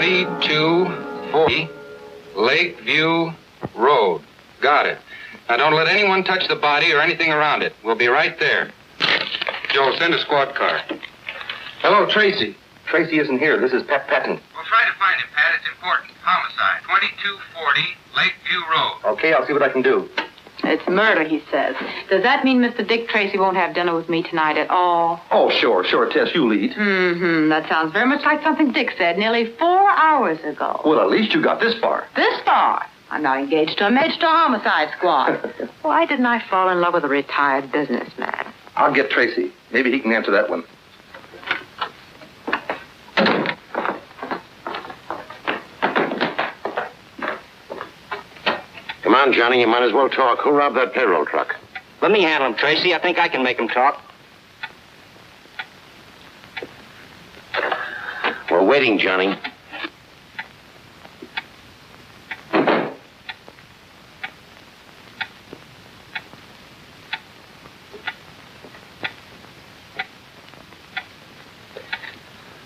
2240 Lakeview Road. Got it. Now, don't let anyone touch the body or anything around it. We'll be right there. Joe, send a squad car. Hello, Tracy. Tracy isn't here. This is Pat Patton. We'll try to find him, Pat. It's important. Homicide. 2240 Lakeview Road. Okay, I'll see what I can do. It's murder, he says. Does that mean Mr. Dick Tracy won't have dinner with me tonight at all? Oh, sure, Tess, you lead. That sounds very much like something Dick said nearly 4 hours ago. Well, at least you got this far. This far? I'm now engaged to a Major homicide squad. Why didn't I fall in love with a retired businessman? I'll get Tracy. Maybe he can answer that one. Come on, Johnny, you might as well talk. Who robbed that payroll truck? Let me handle him, Tracy. I think I can make him talk. We're waiting, Johnny.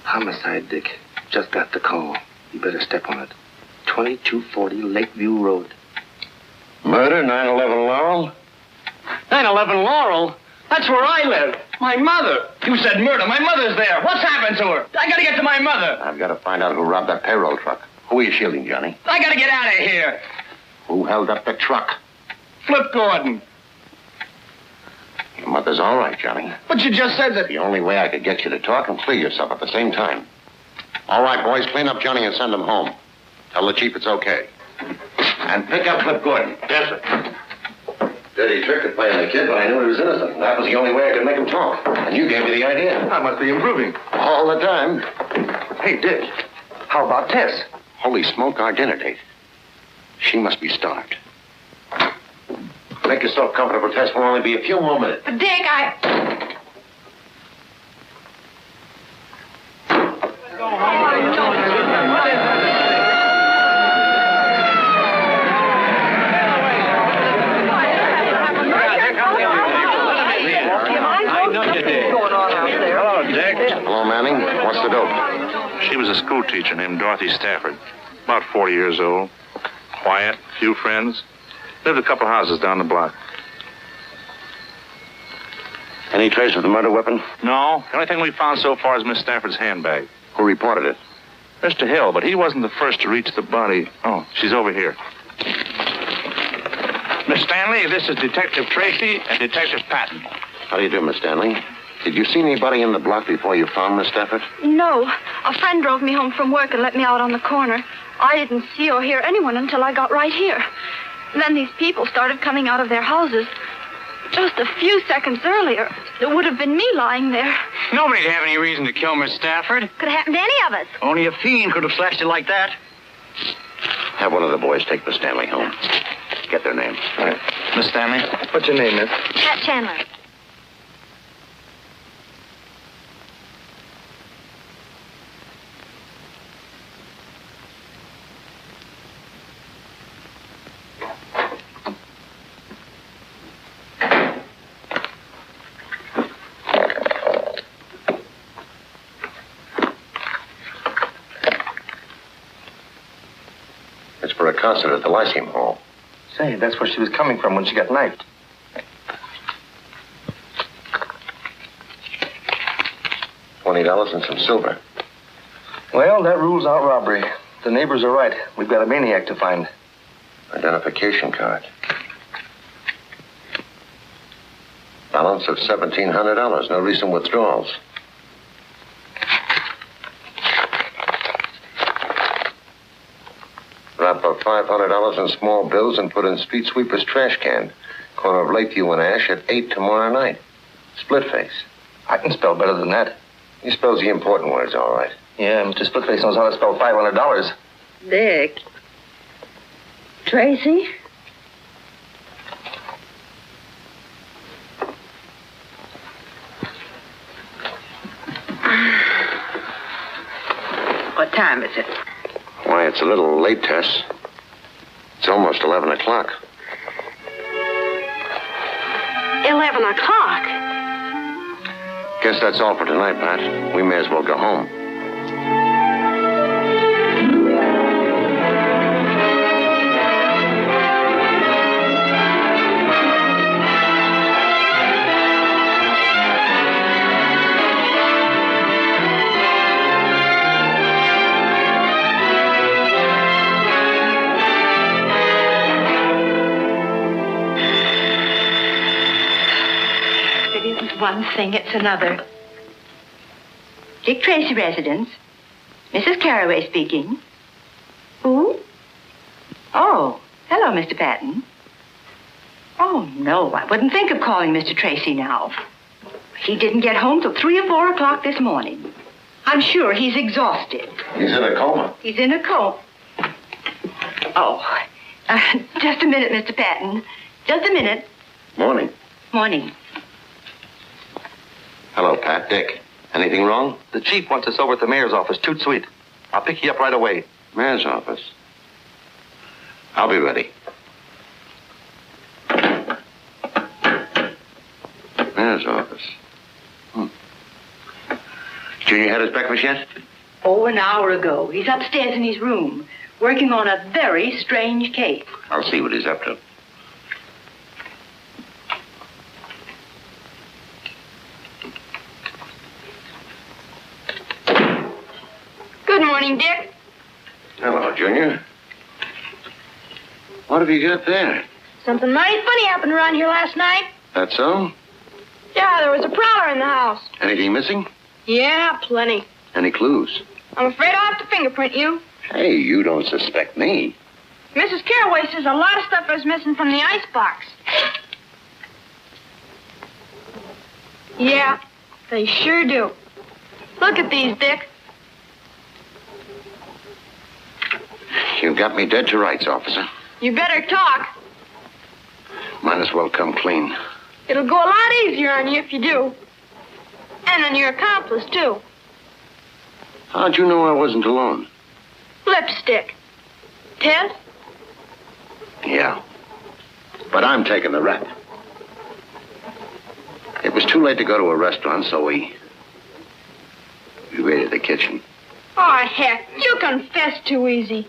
Homicide, Dick. Just got the call. You better step on it. 2240 Lakeview Road. Murder, 911 Laurel? 911 Laurel? That's where I live. My mother. You said murder. My mother's there. What's happened to her? I gotta get to my mother. I've got to find out who robbed that payroll truck. Who are you shielding, Johnny? I gotta get out of here. Who held up the truck? Flip Gordon. Your mother's all right, Johnny. But you just said that... The only way I could get you to talk and clear yourself at the same time. All right, boys, clean up Johnny and send him home. Tell the chief it's okay. And pick up Flip Gordon. Yes, sir. Dirty trick to play on the kid, but I knew he was innocent. That was the only way I could make him talk. And you gave me the idea. I must be improving. All the time. Hey, Dick. How about Tess? Holy smoke, our dinner date. She must be starved. Make yourself comfortable, Tess. Will only be a few more minutes. But Dick, Hello, Manning. What's the dope? She was a school teacher named Dorothy Stafford. About 40 years old. Quiet, few friends. Lived a couple houses down the block. Any trace of the murder weapon? No. The only thing we found so far is Miss Stafford's handbag. Who reported it? Mr. Hill, but he wasn't the first to reach the body. Oh, she's over here. Miss Stanley, this is Detective Tracy and Detective Patton. How do you do, Miss Stanley? Did you see anybody in the block before you found Miss Stafford? No. A friend drove me home from work and let me out on the corner. I didn't see or hear anyone until I got right here. Then these people started coming out of their houses. Just a few seconds earlier, it would have been me lying there. Nobody'd have any reason to kill Miss Stafford. Could have happened to any of us. Only a fiend could have slashed it like that. Have one of the boys take Miss Stanley home. Get their names. All right. Miss Stanley? What's your name, miss? Pat Chandler. For a concert at the Lyceum Hall. Say, that's where she was coming from when she got knifed. $20 and some silver. Well, that rules out robbery. The neighbors are right. We've got a maniac to find. Identification card. Balance of $1,700. No recent withdrawals. Drop of $500 in small bills and put in street sweeper's trash can. Corner of Lakeview and Ash at 8 tomorrow night. Split face. I can spell better than that. He spells the important words all right. Yeah, Mr. Splitface knows how to spell $500. Dick. Tracy? what time is it? Why, it's a little late, Tess. It's almost 11 o'clock. 11 o'clock? Guess that's all for tonight, Pat. We may as well go home. one thing, it's another. Dick Tracy residence. Mrs. Carraway speaking. Who? Oh, hello, Mr. Patton. Oh, no, I wouldn't think of calling Mr. Tracy now. He didn't get home till 3 or 4 o'clock this morning. I'm sure he's exhausted. He's in a coma. He's in a coma. Oh, just a minute, Mr. Patton. Just a minute. Morning. Morning. Hello, Pat. Dick. Anything wrong? The chief wants us over at the mayor's office. Toot sweet. I'll pick you up right away. Mayor's office. I'll be ready. Mayor's office. Junior had his breakfast yet? Oh, an hour ago. He's upstairs in his room, working on a very strange case. I'll see what he's up to. Good morning, Dick. Hello, Junior. What have you got there? Something mighty funny happened around here last night. That so? Yeah, there was a prowler in the house. Anything missing? Yeah, plenty. Any clues? I'm afraid I'll have to fingerprint you. Hey, you don't suspect me. Mrs. Carraway says a lot of stuff is missing from the icebox. Yeah, they sure do. Look at these, Dick. You've got me dead to rights, officer. You better talk. Might as well come clean. It'll go a lot easier on you if you do. And on your accomplice, too. How'd you know I wasn't alone? Lipstick. Ted? Yeah. But I'm taking the rap. It was too late to go to a restaurant, so we raided the kitchen. Oh, heck, you confess too easy.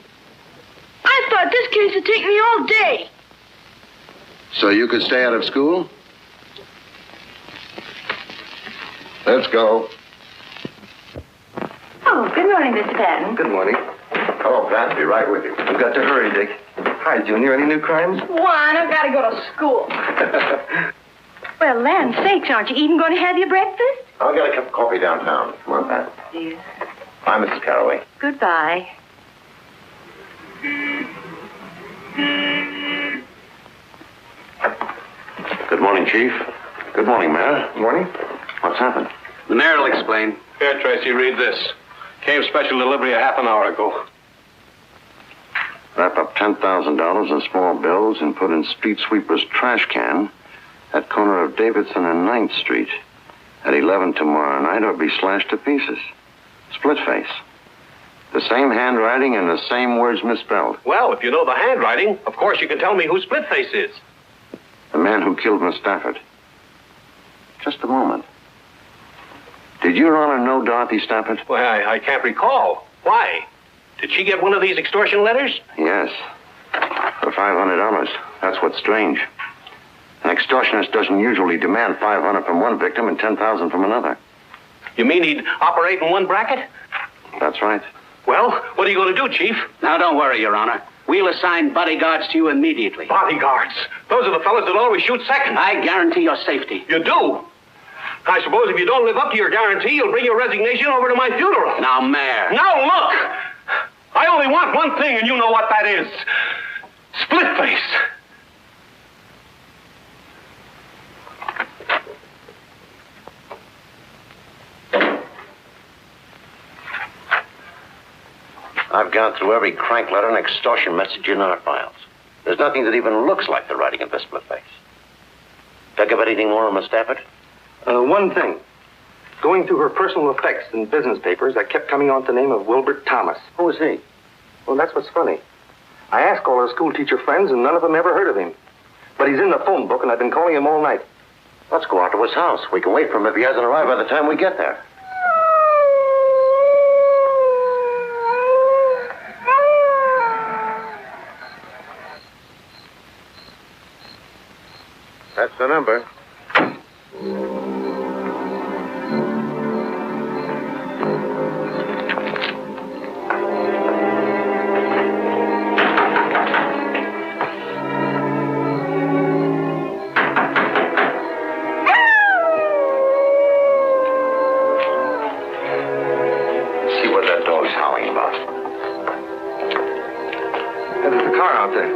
I thought this case would take me all day. So you could stay out of school? Let's go. Oh, good morning, Mr. Patton. Good morning. Hello, Pat. Be right with you. We've got to hurry, Dick. Hi, Junior. Any new crimes? One, I've got to go to school. Well, land sakes, aren't you even going to have your breakfast? I'll get a cup of coffee downtown. Come on, Pat. Dear. Bye, Mrs. Carraway. Goodbye. Good morning, Chief. Good morning, Mayor. Morning. What's happened? The mayor will explain. Here, Tracy, read this. Came special delivery a half an hour ago. Wrap up $10,000 in small bills and put in street sweeper's trash can at corner of Davidson and 9th Street at 11 tomorrow night or be slashed to pieces. Split face. The same handwriting and the same words misspelled. Well, if you know the handwriting, of course you can tell me who Splitface is. The man who killed Miss Stafford. Just a moment. Did Your Honor know Dorothy Stafford? Well, I can't recall. Why? Did she get one of these extortion letters? Yes. For $500. That's what's strange. An extortionist doesn't usually demand $500 from one victim and $10,000 from another. You mean he'd operate in one bracket? That's right. Well, what are you going to do, Chief? Now, don't worry, Your Honor. We'll assign bodyguards to you immediately. Bodyguards. Those are the fellas that always shoot second. I guarantee your safety. You do? I suppose if you don't live up to your guarantee, you'll bring your resignation over to my funeral. Now, Mayor. Now, look! I only want one thing, and you know what that is. Split face. I've gone through every crank letter and extortion message in our files. There's nothing that even looks like the writing of this split face. Think of anything more on Miss Stafford? One thing. Going through her personal effects and business papers, I kept coming on to the name of Wilbert Thomas. Who is he? Well, that's what's funny. I asked all her school teacher friends, and none of them ever heard of him. But he's in the phone book, and I've been calling him all night. Let's go out to his house. We can wait for him if he hasn't arrived by the time we get there. That's the number. dog's howling about? There's the car out there.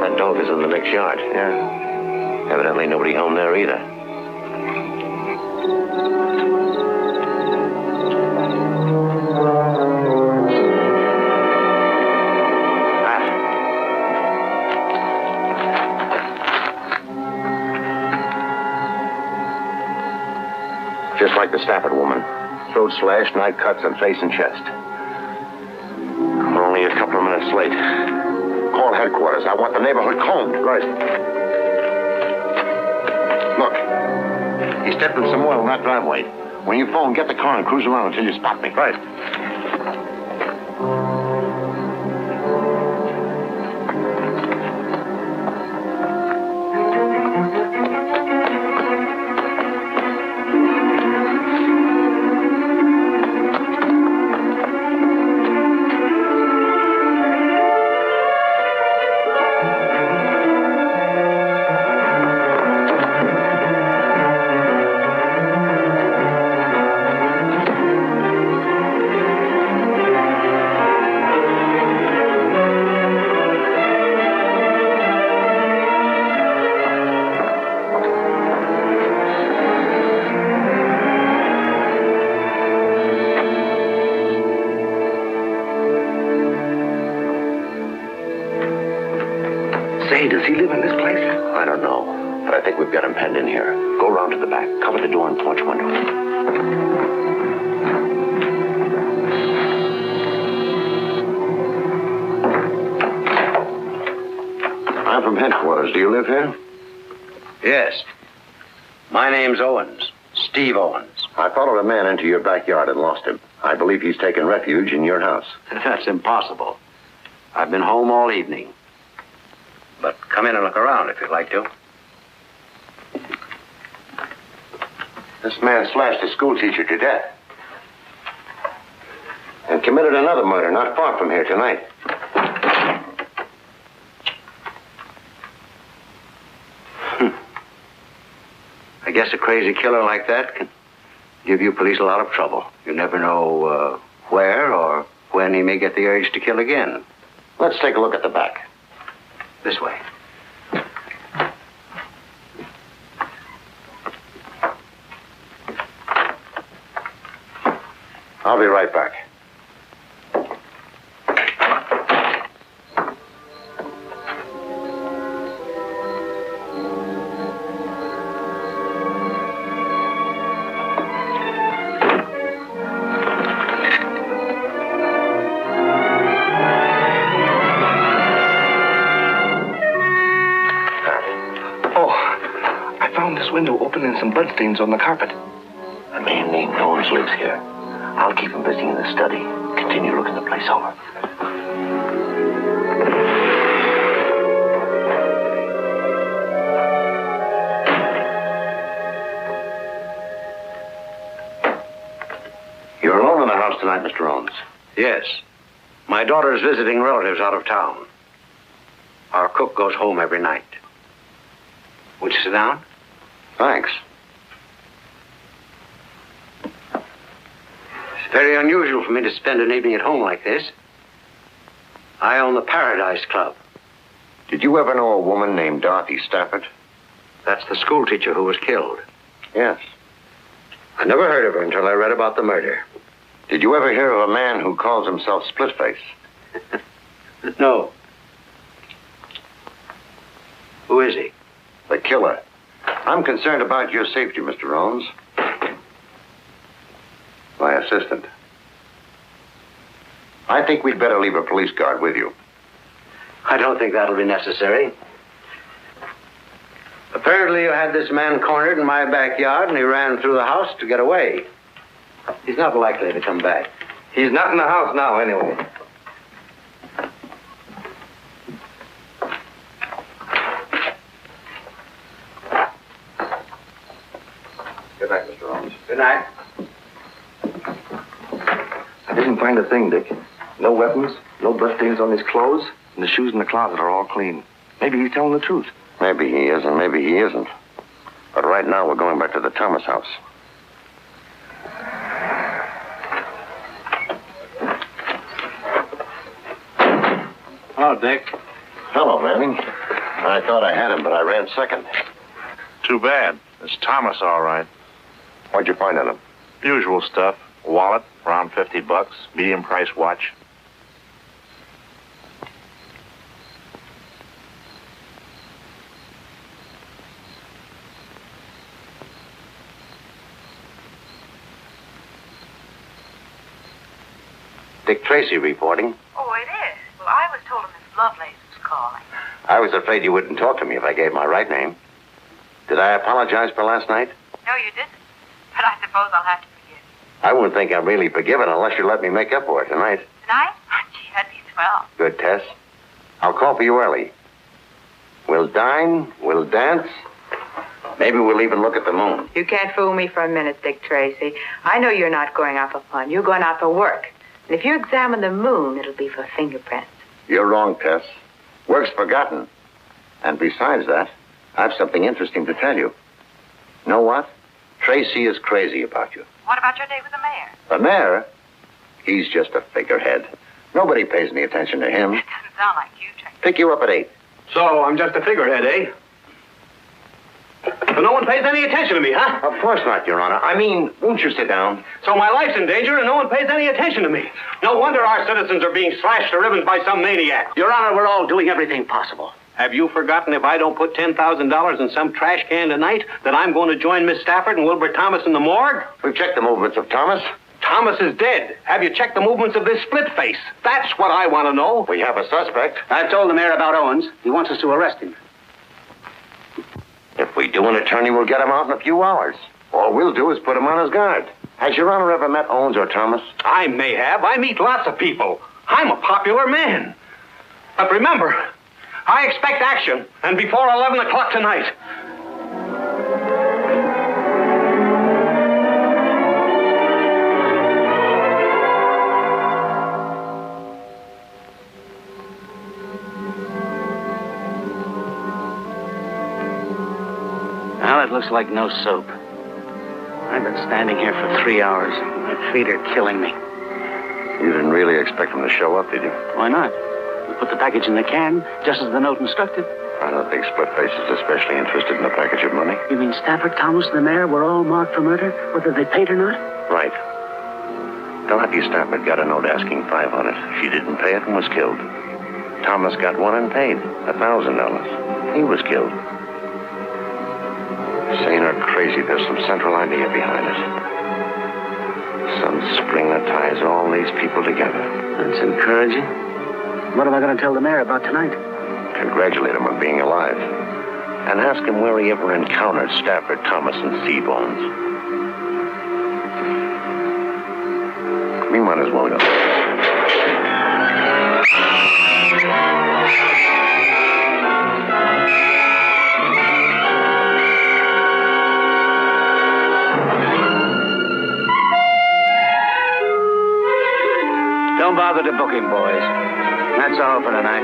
That dog is in the next yard. Yeah. Evidently nobody home there either. Just like the Stafford woman. Throat slashed, knife cuts on face and chest. We're only a couple of minutes late. Call headquarters. I want the neighborhood combed. Right. Look. He stepped in some oil in that driveway. When you phone, get the car and cruise around until you spot me. Right. Say, does he live in this place? I don't know, but I think we've got him penned in here. Go round to the back. Cover the door and porch window. I'm from headquarters. Do you live here? Yes. My name's Owens. Steve Owens. I followed a man into your backyard and lost him. I believe he's taken refuge in your house. That's impossible. I've been home all evening. But come in and look around if you'd like to. This man slashed a schoolteacher to death. And committed another murder not far from here tonight. I guess a crazy killer like that can give you police a lot of trouble. You never know where or when he may get the urge to kill again. Let's take a look at the back. This way. I'll be right back. Window open and some bloodstains on the carpet. A man named Owens lives here. I'll keep him busy in the study. Continue looking the place over. You're alone in the house tonight, Mr. Owens? Yes. My daughter's visiting relatives out of town. Our cook goes home every night. Would you sit down? Thanks. It's very unusual for me to spend an evening at home like this. I own the Paradise Club. Did you ever know a woman named Dorothy Stafford? That's the schoolteacher who was killed. Yes. I never heard of her until I read about the murder. Did you ever hear of a man who calls himself Splitface? No. Who is he? The killer. I'm concerned about your safety, Mr. Owens. My assistant. I think we'd better leave a police guard with you. I don't think that'll be necessary. Apparently you had this man cornered in my backyard and he ran through the house to get away. He's not likely to come back. He's not in the house now, anyway. Good night, Mr. Owens. Good night. I didn't find a thing, Dick. No weapons, no bloodstains on his clothes, and the shoes in the closet are all clean. Maybe he's telling the truth. Maybe he is and maybe he isn't. But right now, we're going back to the Thomas house. Hello, Dick. Hello, Manning. I thought I had him, but I ran second. Too bad. It's Thomas, all right. What'd you find on him? Usual stuff. Wallet, around $50. Medium price watch. Dick Tracy reporting. Oh, it is? Well, I was told Miss Lovelace was calling. I was afraid you wouldn't talk to me if I gave my right name. Did I apologize for last night? No, you didn't. But I suppose I'll have to forgive you. I wouldn't think I'm really forgiven unless you let me make up for it tonight. Tonight? Gee, that'd be swell. Good, Tess. I'll call for you early. We'll dine, we'll dance. Maybe we'll even look at the moon. You can't fool me for a minute, Dick Tracy. I know you're not going out for fun. You're going out for work. And if you examine the moon, it'll be for fingerprints. You're wrong, Tess. Work's forgotten. And besides that, I have something interesting to tell you. Know what? Tracy is crazy about you. What about your date with the mayor? The mayor? He's just a figurehead. Nobody pays any attention to him. It doesn't sound like you, Tracy. Pick you up at 8. So I'm just a figurehead, eh? But no one pays any attention to me, huh? Of course not, Your Honor. I mean, won't you sit down? So my life's in danger and no one pays any attention to me. No wonder our citizens are being slashed to ribbons by some maniac. Your Honor, we're all doing everything possible. Have you forgotten if I don't put $10,000 in some trash can tonight, that I'm going to join Miss Stafford and Wilbur Thomas in the morgue? We've checked the movements of Thomas. Thomas is dead. Have you checked the movements of this split face? That's what I want to know. We have a suspect. I've told the mayor about Owens. He wants us to arrest him. If we do, an attorney will get him out in a few hours. All we'll do is put him on his guard. Has Your Honor ever met Owens or Thomas? I may have. I meet lots of people. I'm a popular man. But remember, I expect action, and before 11 o'clock tonight. Well, it looks like no soap. I've been standing here for 3 hours. My feet are killing me. You didn't really expect him to show up, did you? Why not? We put the package in the can, just as the note instructed. I don't think Splitface is especially interested in a package of money. You mean Stafford, Thomas, and the mayor were all marked for murder, whether they paid or not? Right. Dorothy Stafford got a note asking $500. She didn't pay it and was killed. Thomas got one and paid $1,000. He was killed. Sane or crazy, there's some central idea behind it. Some spring that ties all these people together. That's encouraging. What am I going to tell the mayor about tonight? Congratulate him on being alive. And ask him where he ever encountered Stafford, Thomas, and Seabones. We might as well go. Don't bother to book him, boys. That's all for tonight.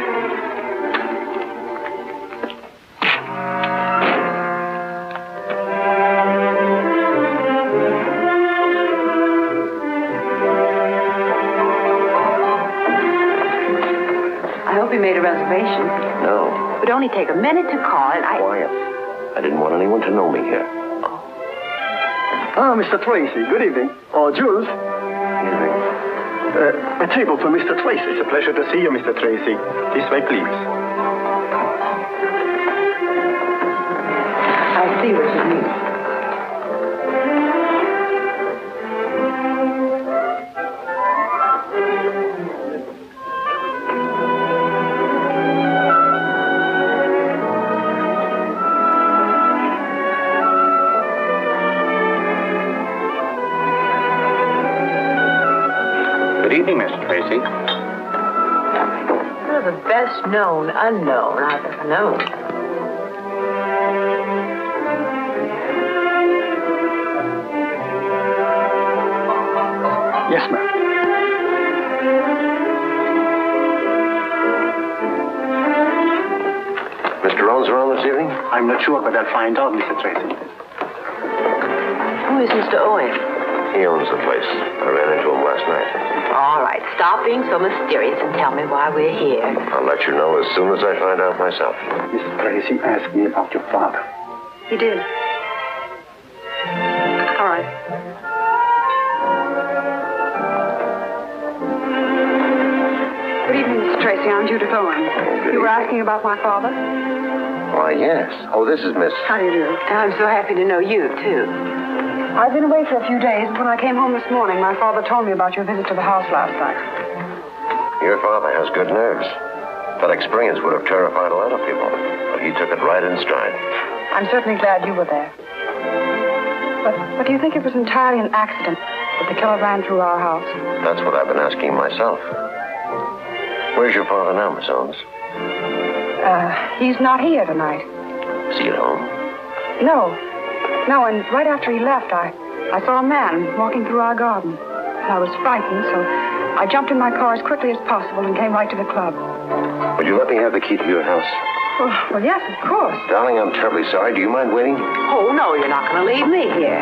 I hope you made a reservation. No. It would only take a minute to call, and Quiet. I didn't want anyone to know me here. Ah, Mr. Tracy, good evening. Oh, Jules. Evening. A table for Mr. Tracy. It's a pleasure to see you, Mr. Tracy. This way, please. I see what you mean. Good evening, Mr. Tracy. You're the best known unknown I've ever known. Yes, ma'am. Mr. Owens around this evening? I'm not sure, but I'll find out, Mr. Tracy. Who is Mr. Owen? He owns the place. I ran into him last night. All right, stop being so mysterious and tell me why we're here. I'll let you know as soon as I find out myself. Mrs. Tracy asked me about your father. He did. All right. Good evening, Mr. Tracy. I'm Judith Owen. You were asking about my father? Why, yes. Oh, this is Miss... How do you do? I'm so happy to know you, too. I've been away for a few days, and when I came home this morning, my father told me about your visit to the house last night. Your father has good nerves. That experience would have terrified a lot of people, but he took it right in stride. I'm certainly glad you were there. But do you think it was entirely an accident that the killer ran through our house? That's what I've been asking myself. Where's your father now, Miss Owens? He's not here tonight. Is he at home? No, and right after he left, I saw a man walking through our garden. And I was frightened, so I jumped in my car as quickly as possible and came right to the club. Would you let me have the key to your house? Well, yes, of course. Darling, I'm terribly sorry. Do you mind waiting? Oh, no, you're not going to leave me here.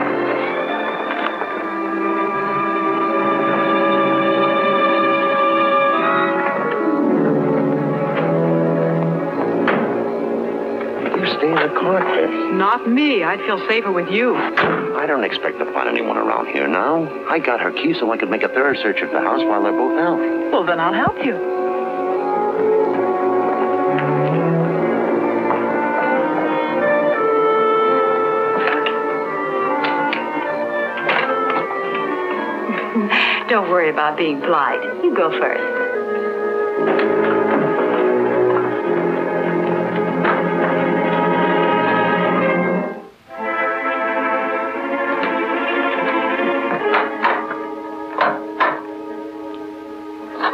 Stay in the car, Chris. Not me. I'd feel safer with you. I don't expect to find anyone around here now. I got her key so I could make a thorough search of the house while they're both out. Well, then I'll help you. Don't worry about being polite. You go first.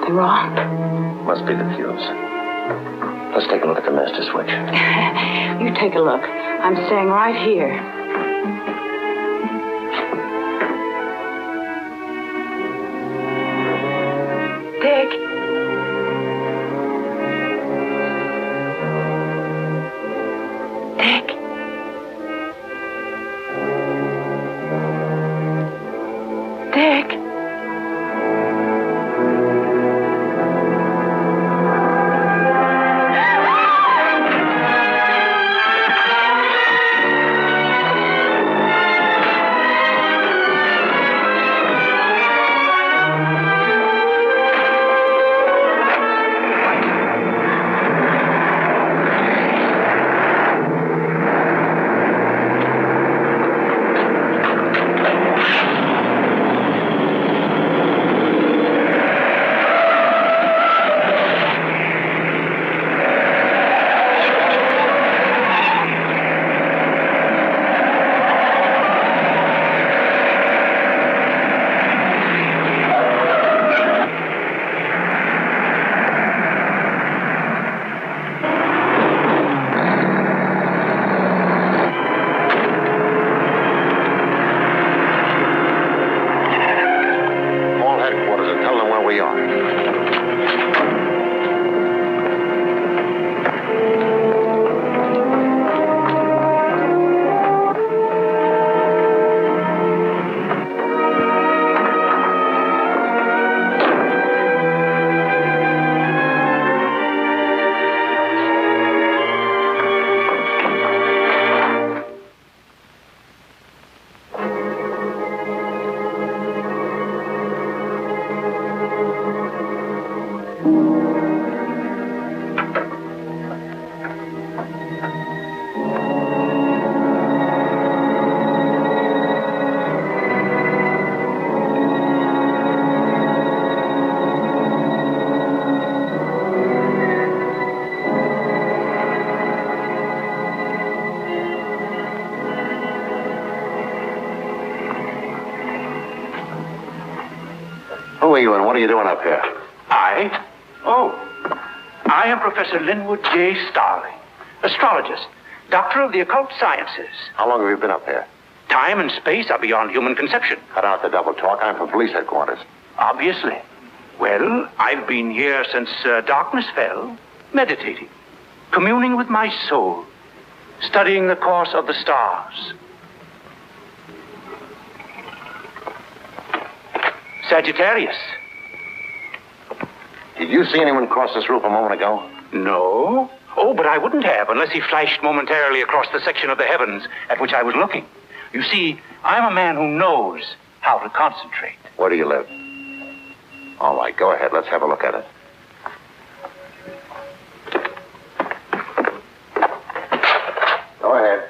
Wrong. Must be the fuse. Let's take a look at the master switch. You take a look. I'm staying right here. Dick. Dick. Dick. Who are you and what are you doing up here? I? Oh, I am Professor Linwood J. Starling, astrologist, doctor of the occult sciences. How long have you been up here? Time and space are beyond human conception. Cut out the double talk. I'm from police headquarters. Obviously. Well, I've been here since darkness fell, meditating, communing with my soul, studying the course of the stars. Sagittarius. Did you see anyone cross this roof a moment ago? No. Oh, but I wouldn't have unless he flashed momentarily across the section of the heavens at which I was looking. You see, I'm a man who knows how to concentrate. Where do you live? All right, go ahead. Let's have a look at it. Go ahead.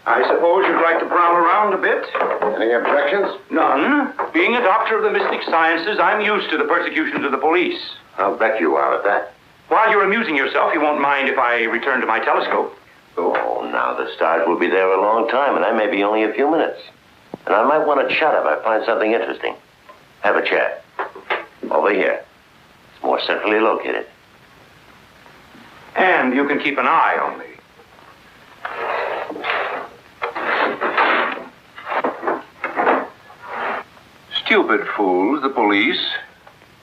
I suppose you'd like to prowl around a bit? Any objections? None. Being a doctor of the mystic sciences, I'm used to the persecutions of the police. I'll bet you are at that. While you're amusing yourself, you won't mind if I return to my telescope. Oh, now the stars will be there a long time, and I may be only a few minutes. And I might want to chat if I find something interesting. Have a chat. Over here. It's more centrally located. And you can keep an eye on me. Stupid fools, the police.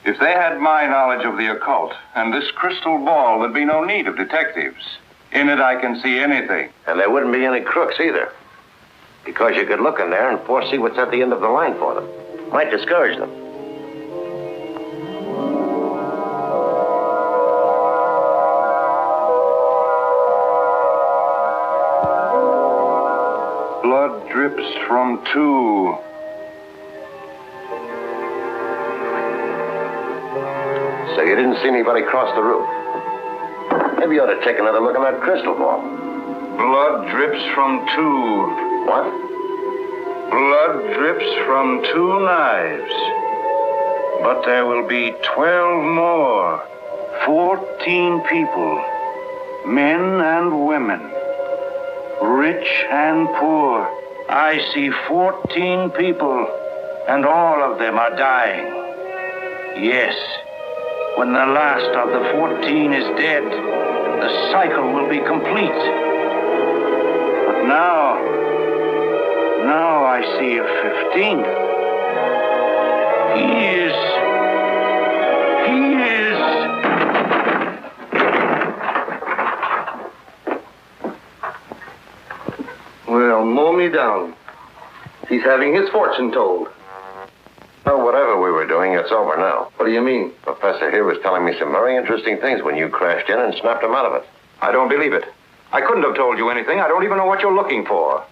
If they had my knowledge of the occult and this crystal ball, there'd be no need of detectives. In it, I can see anything. And there wouldn't be any crooks either. Because you could look in there and foresee what's at the end of the line for them. Might discourage them. Blood drips from two. So you didn't see anybody cross the roof. Maybe you ought to take another look at that crystal ball. Blood drips from two. What? Blood drips from two knives. But there will be 12 more. 14 people. Men and women. Rich and poor. I see 14 people, and all of them are dying. Yes. When the last of the 14 is dead, the cycle will be complete. But now I see a 15th. He is. Well, mow me down. He's having his fortune told. Well, whatever we were doing, it's over now. What do you mean? Professor here was telling me some very interesting things when you crashed in and snapped him out of it. I don't believe it. I couldn't have told you anything. I don't even know what you're looking for.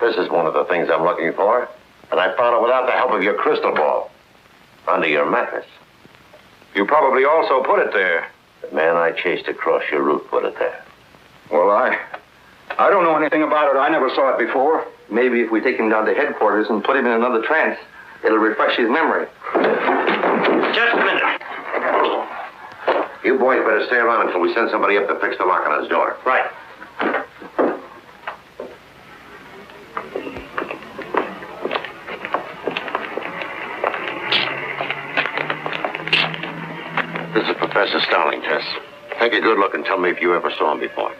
This is one of the things I'm looking for, and I found it without the help of your crystal ball. Under your mattress. You probably also put it there. The man I chased across your route put it there. Well, I don't know anything about it. I never saw it before. Maybe if we take him down to headquarters and put him in another trance, it'll refresh his memory. Just a minute. You boys better stay around until we send somebody up to fix the lock on his door. Right. This is Professor Starling, Tess. Take a good look and tell me if you ever saw him before.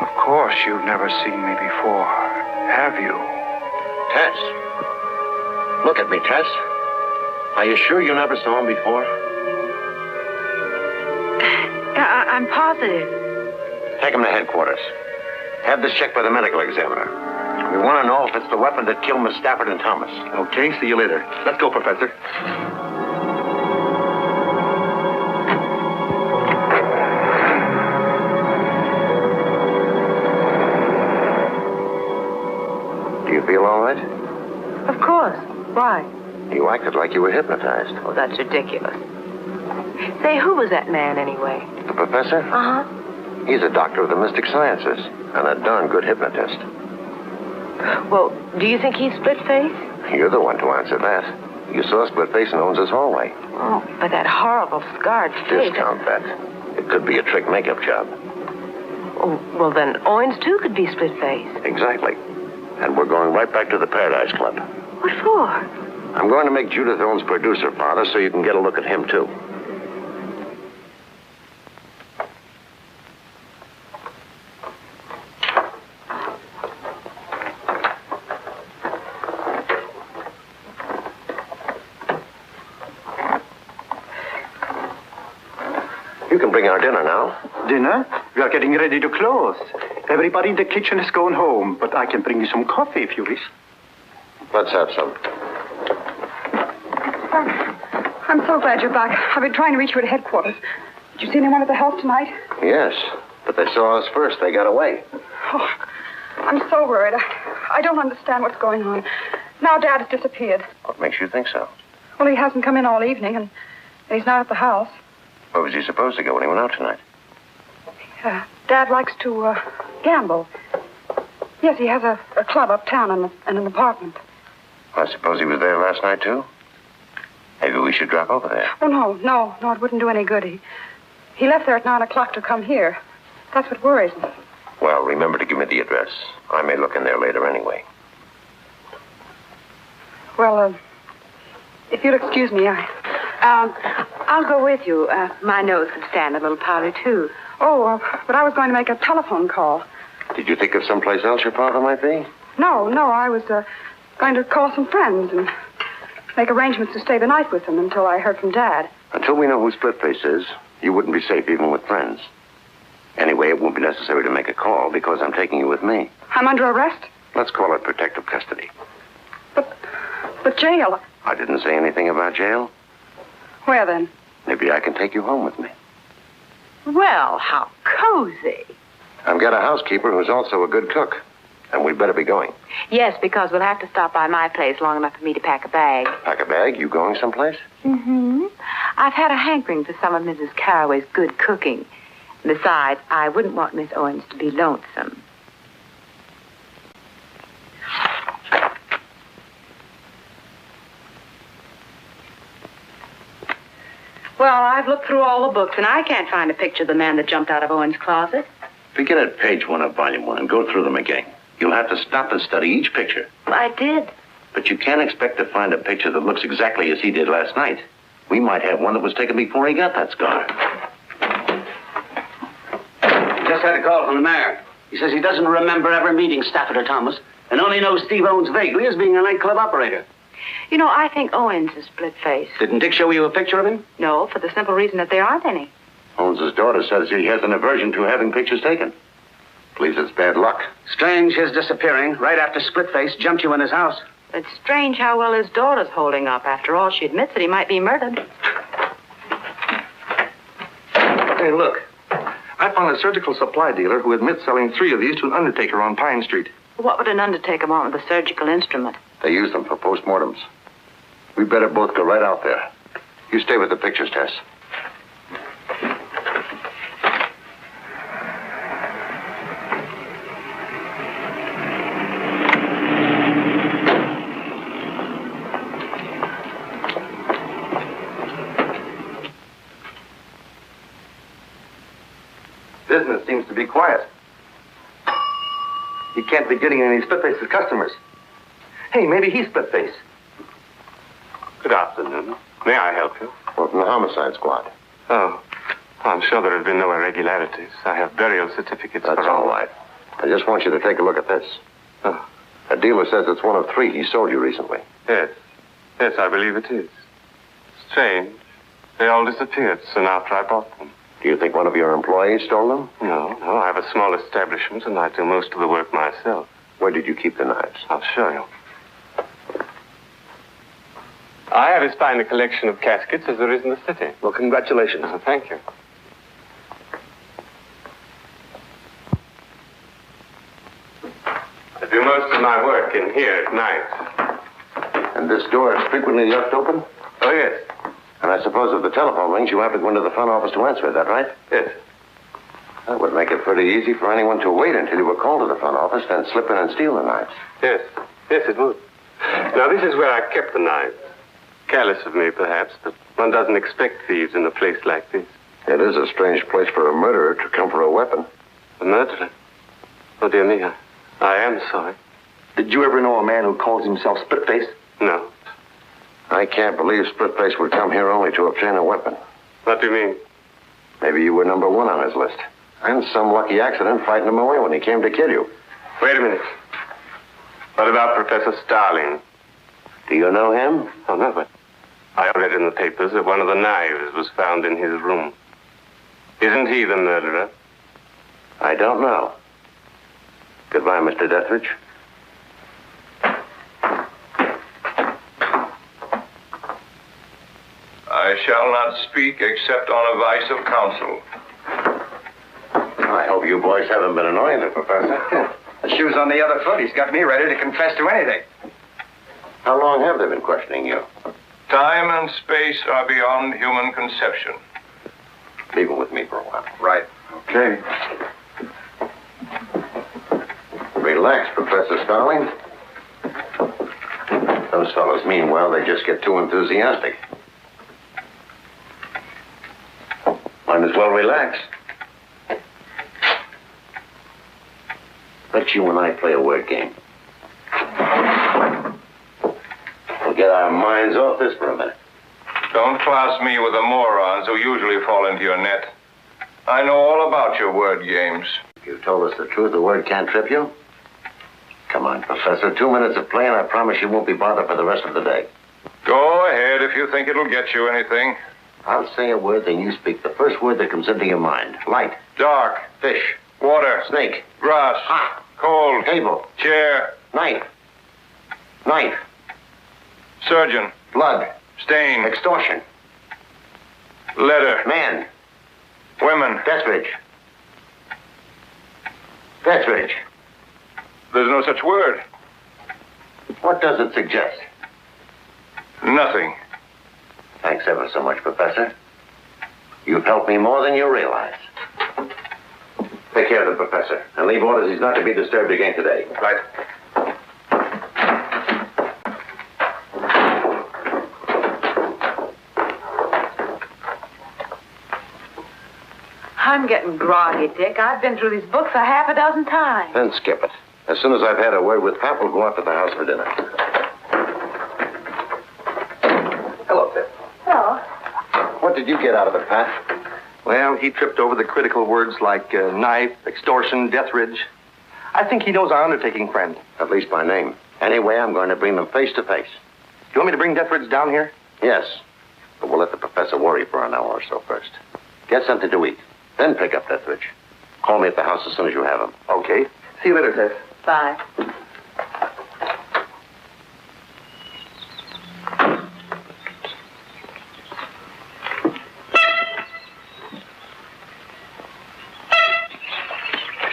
Of course you've never seen me before, have you? Tess. Look at me, Tess. Are you sure you never saw him before? I'm positive. Take him to headquarters. Have this checked by the medical examiner. We want to know if it's the weapon that killed Miss Stafford and Thomas. Okay, see you later. Let's go, Professor. Do you feel all right? Of course. Why? You acted like you were hypnotized. Oh, that's ridiculous. Say, who was that man anyway? The professor? Uh-huh. He's a doctor of the mystic sciences and a darn good hypnotist. Well, do you think he's split-faced? You're the one to answer that. You saw Split-Face in Owens' hallway. Oh, but that horrible scarred face. Discount that. It could be a trick makeup job. Oh, well, then Owens, too, could be split-faced. Exactly. And we're going right back to the Paradise Club. What for? I'm going to make Judith Owens producer, Father, so you can get a look at him, too. You can bring our dinner now. Dinner? We are getting ready to close. Everybody in the kitchen is going home, but I can bring you some coffee if you wish. Let's have some. I'm so glad you're back. I've been trying to reach you at headquarters. Did you see anyone at the house tonight? Yes, but they saw us first. They got away. Oh, I'm so worried. I don't understand what's going on. Now Dad has disappeared. What makes you think so? Well, he hasn't come in all evening, and he's not at the house. Where was he supposed to go when he went out tonight? Dad likes to gamble. Yes, he has a club uptown and an apartment. I suppose he was there last night, too? Maybe we should drop over there. Oh, no, it wouldn't do any good. He left there at 9 o'clock to come here. That's what worries me. Well, remember to give me the address. I may look in there later anyway. Well, if you'll excuse me, I'll go with you. My nose could stand a little powder, too. Oh, but I was going to make a telephone call. Did you think of someplace else your father might be? No, I was going to call some friends and make arrangements to stay the night with them until I heard from Dad. Until we know who Splitface is, you wouldn't be safe even with friends. Anyway, it won't be necessary to make a call because I'm taking you with me. I'm under arrest? Let's call it protective custody. But jail. I didn't say anything about jail. Where then? Maybe I can take you home with me. Well, how cozy. I've got a housekeeper who's also a good cook. And we'd better be going. Yes, because we'll have to stop by my place long enough for me to pack a bag. Pack a bag? You going someplace? Mm-hmm. I've had a hankering for some of Mrs. Carraway's good cooking. Besides, I wouldn't want Miss Owens to be lonesome. Well, I've looked through all the books, and I can't find a picture of the man that jumped out of Owens' closet. Begin at page 1 of volume 1 and go through them again. You'll have to stop and study each picture. Well, I did. But you can't expect to find a picture that looks exactly as he did last night. We might have one that was taken before he got that scar. Just had a call from the mayor. He says he doesn't remember ever meeting Stafford or Thomas and only knows Steve Owens vaguely as being a nightclub operator. You know, I think Owens is split-faced. Didn't Dick show you a picture of him? No, for the simple reason that there aren't any. Owens' daughter says he has an aversion to having pictures taken. Believes it's bad luck. Strange his disappearing right after Splitface jumped you in his house. It's strange how well his daughter's holding up. After all, she admits that he might be murdered. Hey, look. I found a surgical supply dealer who admits selling 3 of these to an undertaker on Pine Street. What would an undertaker want with a surgical instrument? They use them for postmortems. We better both go right out there. You stay with the pictures, Tess. Business seems to be quiet. He can't be getting any Splitface's customers. Hey, maybe he's Splitface. Good afternoon. May I help you? Well, from the homicide squad. Oh, I'm sure there have been no irregularities. I have burial certificates. That's all right. I just want you to take a look at this. Oh. A dealer says it's one of 3 he sold you recently. Yes, I believe it is. Strange. They all disappeared soon after I bought them. Do you think one of your employees stole them? No, I have a small establishment and I do most of the work myself. Where did you keep the knives? I'll show you. I have as fine a collection of caskets as there is in the city. Well, congratulations. Oh, thank you. I do most of my work in here at night. And this door is frequently left open? Oh, yes. And I suppose if the telephone rings, you have to go into the front office to answer it, is that right? Yes. That would make it pretty easy for anyone to wait until you were called to the front office, then slip in and steal the knives. Yes, it would. Now, this is where I kept the knives. Careless of me, perhaps, but one doesn't expect thieves in a place like this. It is a strange place for a murderer to come for a weapon. A murderer? Oh, dear me, I am sorry. Did you ever know a man who calls himself Splitface? No. I can't believe Splitface would come here only to obtain a weapon. What do you mean? Maybe you were number 1 on his list. And some lucky accident frightened him away when he came to kill you. Wait a minute. What about Professor Starling? Do you know him? Oh, no, but I read in the papers that one of the knives was found in his room. Isn't he the murderer? I don't know. Goodbye, Mr. Dethridge. I shall not speak except on advice of counsel. I hope you boys haven't been annoying the professor. The shoe's on the other foot. He's got me ready to confess to anything. How long have they been questioning you? Time and space are beyond human conception. Leave him with me for a while. Right. Okay. Relax, Professor Starling. Those fellows mean well. They just get too enthusiastic. Might as well relax. Let you and I play a word game. We'll get our minds off this for a minute. Don't class me with the morons who usually fall into your net. I know all about your word games. If you told us the truth, the word can't trip you? Come on, Professor. 2 minutes of play, and I promise you won't be bothered for the rest of the day. Go ahead if you think it'll get you anything. I'll say a word, then you speak the first word that comes into your mind. Light. Dark. Fish. Water. Snake. Grass. Hot. Cold. Table. Chair. Knife. Knife. Surgeon. Blood. Stain. Extortion. Letter. Man. Women. Dethridge. Dethridge. There's no such word. What does it suggest? Nothing. Thanks ever so much, Professor. You've helped me more than you realize. Take care of the Professor, and leave orders he's not to be disturbed again today. Right. I'm getting groggy, Dick. I've been through these books a half a dozen times. Then skip it. As soon as I've had a word with Pap, we'll go out to the house for dinner. Hello, Pip. Hello. What did you get out of it, Pat? Well, he tripped over the critical words like knife, extortion, Dethridge. I think he knows our undertaking friend. At least by name. Anyway, I'm going to bring them face to face. Do you want me to bring Dethridge down here? Yes. But we'll let the professor worry for an hour or so first. Get something to eat. Then pick up Dethridge. Call me at the house as soon as you have him. Okay. See you later, Tess. Bye.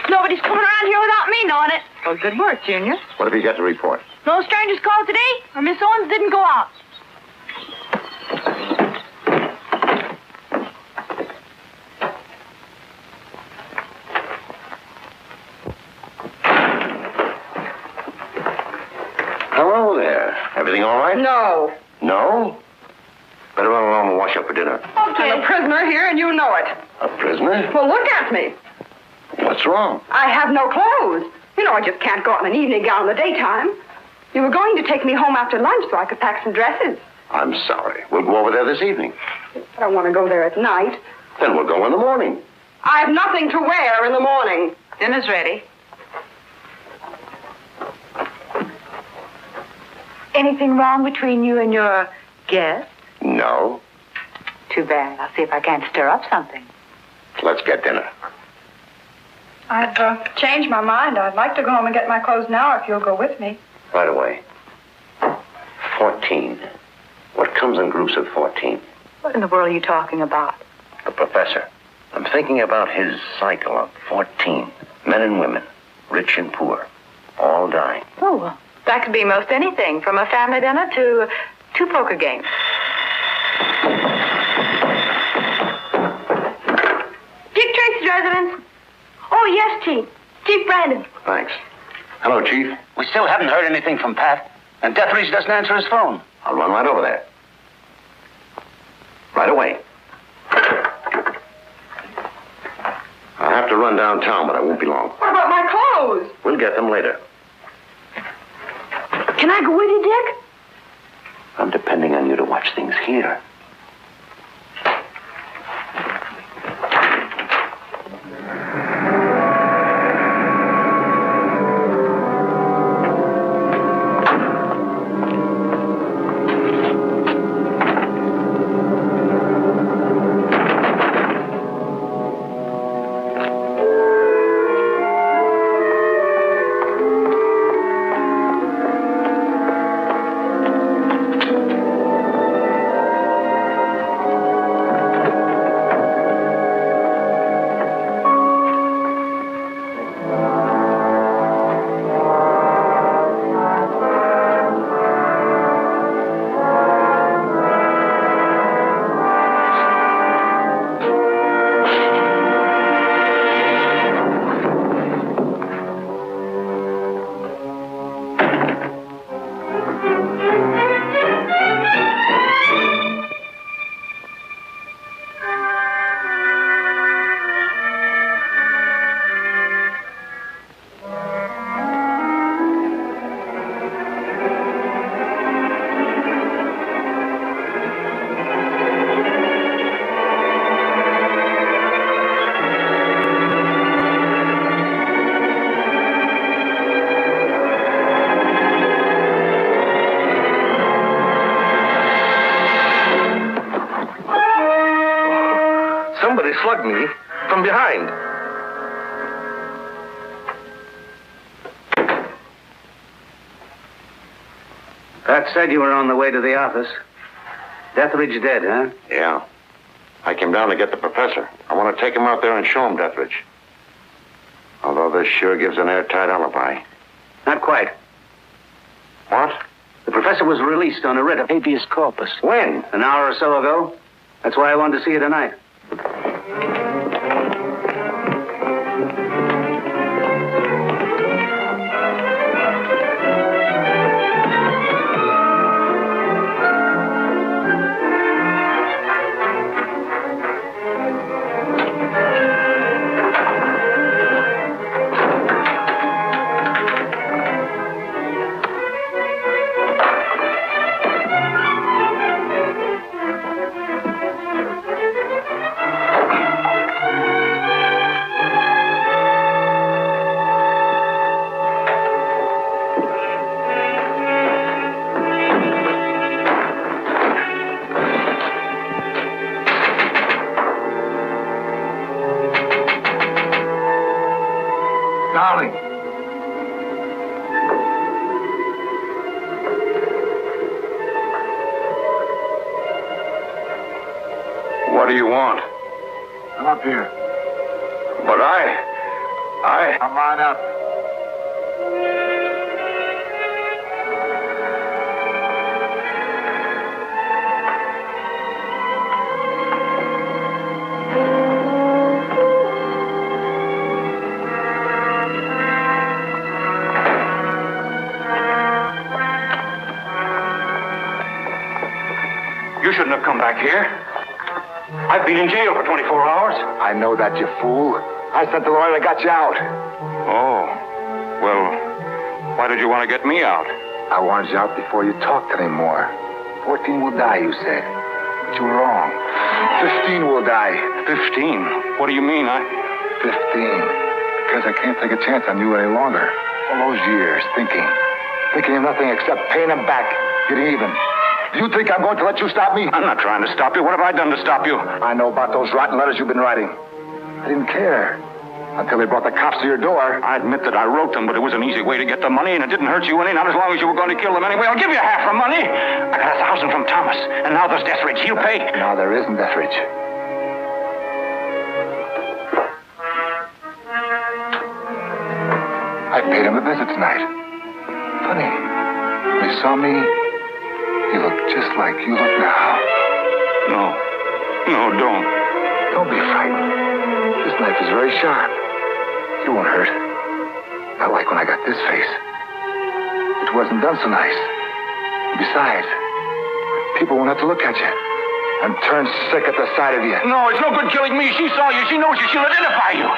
Nobody's coming around here without me knowing it. Well, good work, Junior. What have you got to report? No strangers called today, or Miss Owens didn't go out. Hello there. Everything all right? No. No? Better run along and wash up for dinner. Okay. I'm a prisoner here, and you know it. A prisoner? Well, look at me. What's wrong? I have no clothes. You know, I just can't go out in an evening gown in the daytime. You were going to take me home after lunch so I could pack some dresses. I'm sorry. We'll go over there this evening. I don't want to go there at night. Then we'll go in the morning. I have nothing to wear in the morning. Dinner's ready. Anything wrong between you and your guest? No. Too bad. I'll see if I can't stir up something. Let's get dinner. I've changed my mind. I'd like to go home and get my clothes now if you'll go with me. Right away. 14. What comes in groups of 14? What in the world are you talking about? The professor. I'm thinking about his cycle of 14. Men and women, rich and poor, all dying. Oh, well, that could be most anything, from a family dinner to 2 poker games. Dick Tracy's residence. Oh, yes, Chief. Chief Brandon. Thanks. Hello, Chief. We still haven't heard anything from Pat, and Dethridge doesn't answer his phone. I'll run right over there. Right away. I'll have to run downtown, but I won't be long. What about my clothes? We'll get them later. Can I go with you, Dick? I'm depending on you to watch things here. stabbed me from behind. Pat said you were on the way to the office. Deathridge dead, huh? Yeah. I came down to get the professor. I want to take him out there and show him Deathridge. Although this sure gives an airtight alibi. Not quite. What? The professor was released on a writ of habeas corpus. When? An hour or so ago. That's why I wanted to see you tonight. Darling. What do you want? Come up here. But Come on up. You shouldn't have come back here. I've been in jail for 24 hours. I know that, you fool. I sent the lawyer that got you out. Oh. Well, why did you want to get me out? I wanted you out before you talked anymore. 14 will die, you said. But you were wrong. 15 will die. 15? What do you mean? 15. Because I can't take a chance on you any longer. All those years thinking of nothing except paying them back, getting even. Do you think I'm going to let you stop me? I'm not trying to stop you. What have I done to stop you? I know about those rotten letters you've been writing. I didn't care until they brought the cops to your door. I admit that I wrote them, but it was an easy way to get the money, and it didn't hurt you any, not as long as you were going to kill them anyway. I'll give you half the money. I got 1,000 from Thomas, and now there's Deathridge. He'll pay. Now there isn't Deathridge. I paid him a visit tonight. Funny. When he saw me, he looked just like you look now. No, don't. Don't be frightened. This knife is very sharp. It won't hurt. Not like when I got this face. It wasn't done so nice. Besides, people won't have to look at you and turn sick at the sight of you. No, it's no good killing me. She saw you. She knows you. She'll identify you.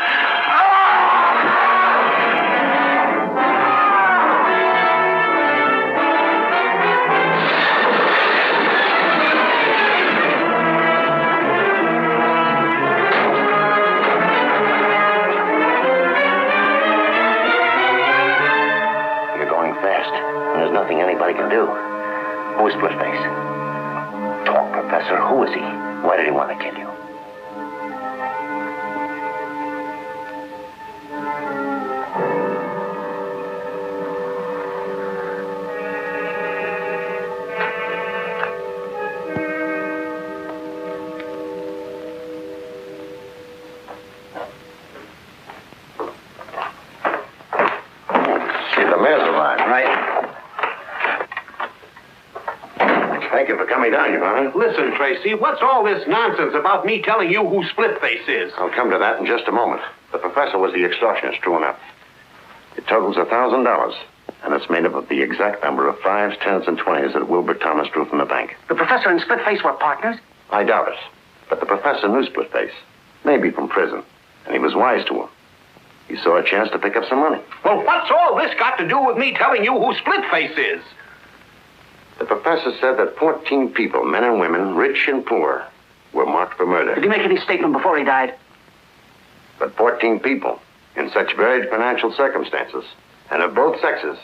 There's nothing anybody can do. Who is Splitface? Talk, Professor. Who is he? Why did he want to kill you? Thank you for coming down, Your Honor. Listen, Tracy, what's all this nonsense about me telling you who Splitface is? I'll come to that in just a moment. The professor was the extortionist, true enough. It totals $1,000, and it's made up of the exact number of 5s, 10s, and 20s that Wilbur Thomas drew from the bank. The professor and Splitface were partners? I doubt it. But the professor knew Splitface, maybe from prison, and he was wise to him. He saw a chance to pick up some money. Well, what's all this got to do with me telling you who Splitface is? The professor said that 14 people, men and women, rich and poor, were marked for murder. Did he make any statement before he died? But 14 people, in such varied financial circumstances, and of both sexes,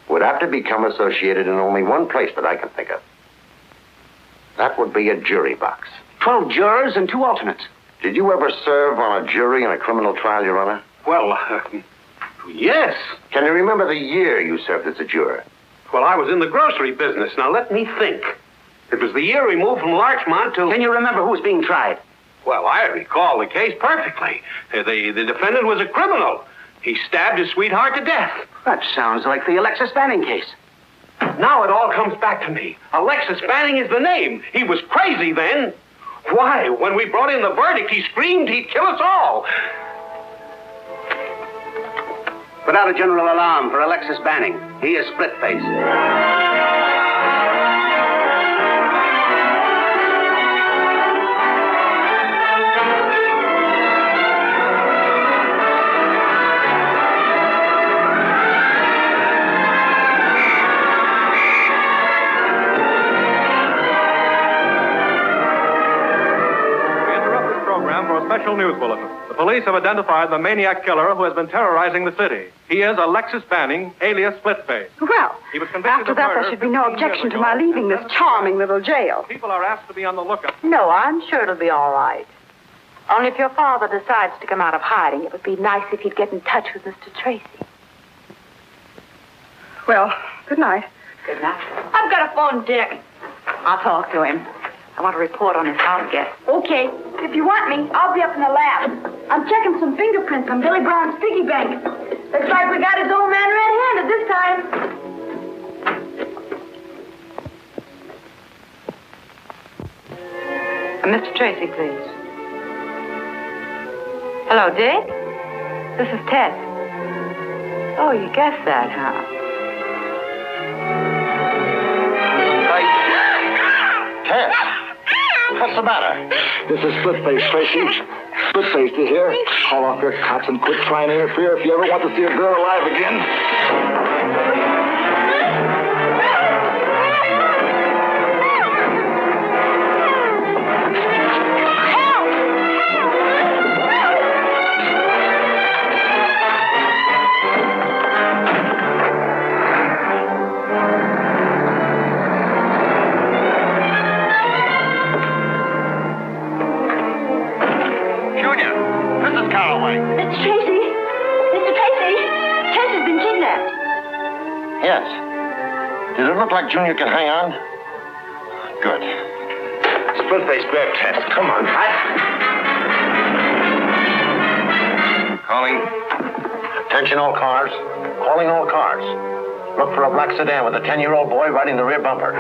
would have to become associated in only one place that I can think of. That would be a jury box. 12 jurors and 2 alternates. Did you ever serve on a jury in a criminal trial, Your Honor? Well, yes. Can you remember the year you served as a juror? Well, I was in the grocery business. Now, let me think. It was the year we moved from Larchmont to... Can you remember who was being tried? Well, I recall the case perfectly. The defendant was a criminal. He stabbed his sweetheart to death. That sounds like the Alexis Banning case. Now it all comes back to me. Alexis Banning is the name. He was crazy then. Why, when we brought in the verdict, he screamed he'd kill us all. Put out a general alarm for Alexis Banning. He is split-faced. Special news bulletin. The police have identified the maniac killer who has been terrorizing the city. He is Alexis Banning, alias Splitface. Well, He was convicted after of that, murder there should be no 15 years objection to ago. my leaving this charming little jail. People are asked to be on the lookout. No, I'm sure it'll be all right. Only if your father decides to come out of hiding, it would be nice if he'd get in touch with Mr. Tracy. Well, good night. Good night. I've got a phone, Dick. I'll talk to him. I want to report on his house guest. Okay. If you want me, I'll be up in the lab. I'm checking some fingerprints on Billy Brown's piggy bank. Looks like we got his old man red-handed this time. Mr. Tracy, please. Hello, Dick? This is Ted. Oh, you guessed that, huh? Ted, what's the matter? This is Splitface, Tracy. Splitface, you hear? Call off your cops and quit trying to interfere if you ever want to see a girl alive again. Mr. Tracy! Mr. Tracy! Chester's been kidnapped. Yes. Did it look like Junior could hang on? Good. Split-face grab test. Come on. Calling. Attention all cars. Calling all cars. Look for a black sedan with a 10-year-old boy riding the rear bumper.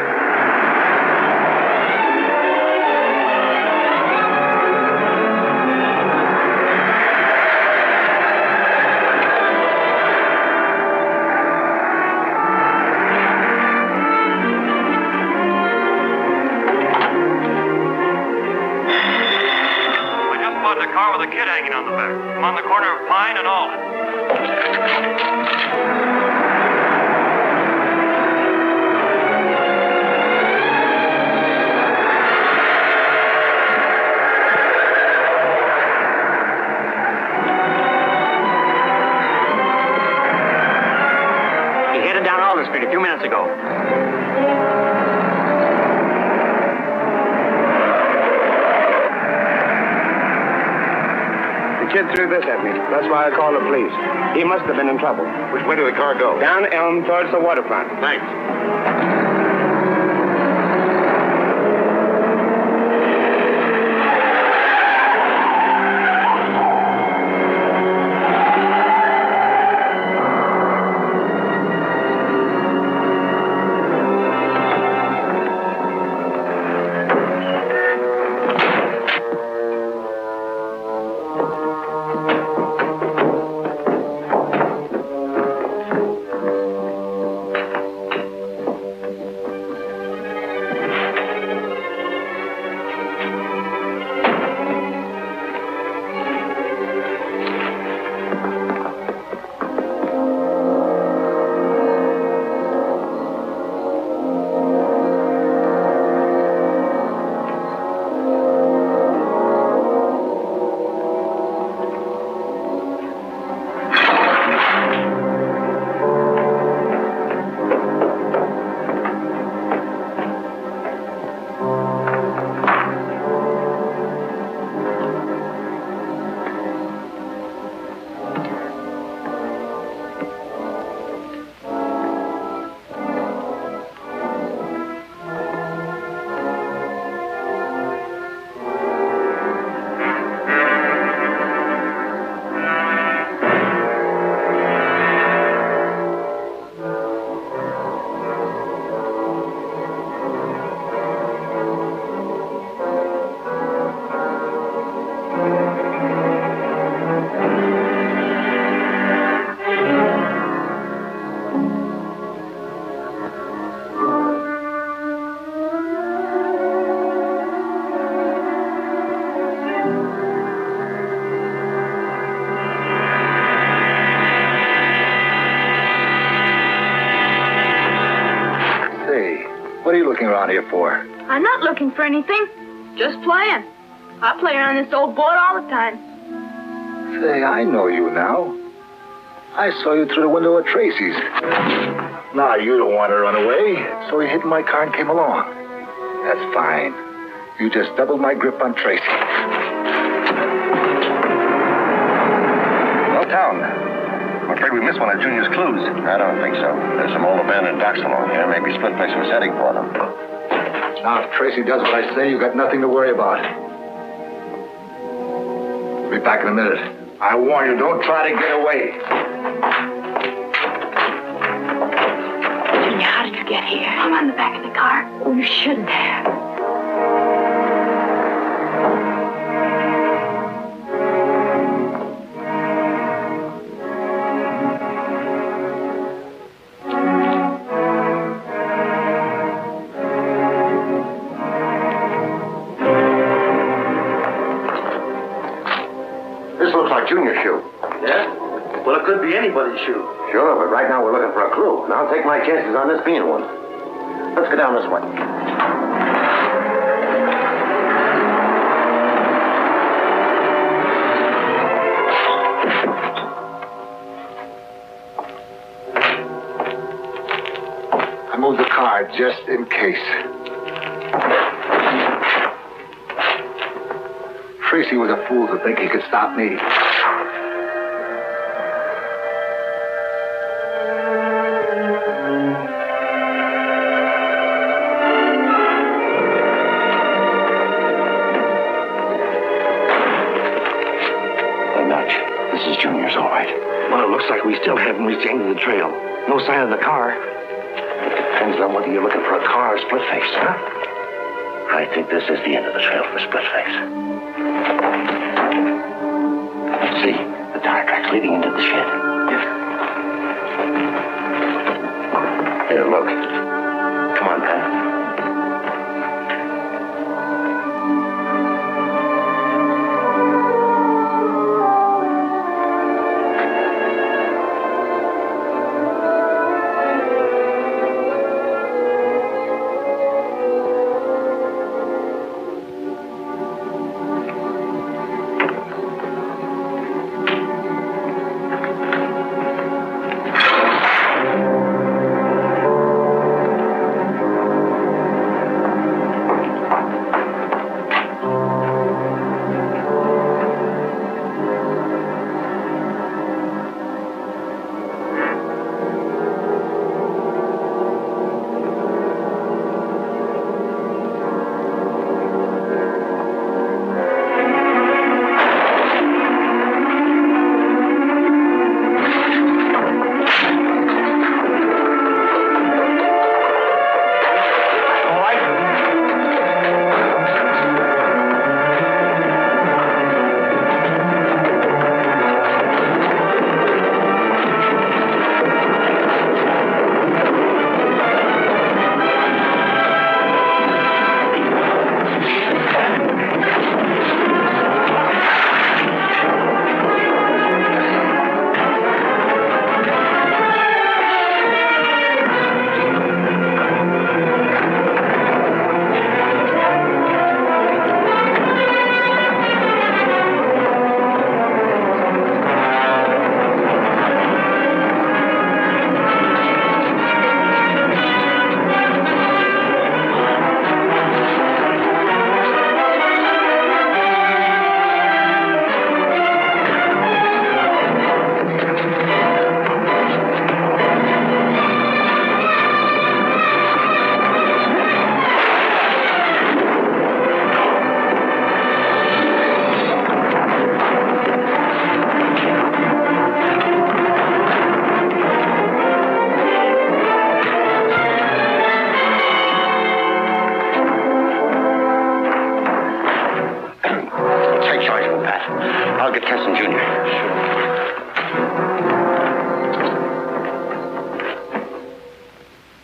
A car with a kid hanging on the back. I'm on the corner of Pine and Alden. He headed down Alden Street a few minutes ago. The kid threw this at me. That's why I called the police. He must have been in trouble. Which way did the car go? Down Elm towards the waterfront. Thanks. around here for? I'm not looking for anything. Just playing. I play on this old board all the time. Say, I know you now. I saw you through the window at Tracy's. Now, you don't want to run away, so you hid in my car and came along. That's fine. You just doubled my grip on Tracy. No town. I'm afraid we missed one of Junior's clues. I don't think so. There's some old abandoned docks along here. Maybe Splitface was heading for them. Now, if Tracy does what I say, you've got nothing to worry about. I'll be back in a minute. I warn you, don't try to get away. Junior, how did you get here? I'm on the back of the car. Oh, you shouldn't have. This looks like Junior's shoe. Yeah? Well, it could be anybody's shoe. Sure, but right now we're looking for a clue. And I'll take my chances on this being one. Let's go down this way. I moved the car just in case. Tracy was a fool to think he could stop me. This is Junior's, all right. Well, it looks like we still haven't reached the end of the trail. No sign of the car. Depends on whether you're looking for a car or Splitface, huh? I think this is the end of the trail for Splitface. See, the tire tracks leading into the shed. Yes. Here, look. Come on, Pat.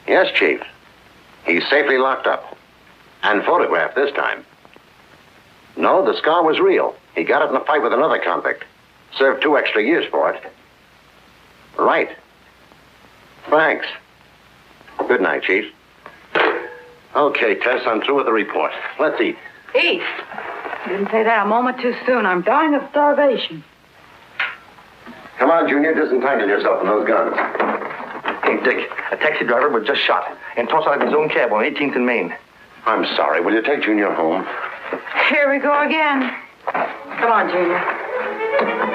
Yes, Chief. He's safely locked up. And photographed this time. No, the scar was real. He got it in a fight with another convict. Served 2 extra years for it. Right. Thanks. Good night, Chief. Okay, Tess, I'm through with the report. Let's eat. Eat? You didn't say that a moment too soon. I'm dying of starvation. Come on, Junior, disentangle yourself from those guns. Hey, Dick, a taxi driver was just shot and tossed out of his own cab on 18th and Main. I'm sorry. Will you take Junior home? Here we go again. Come on, Junior.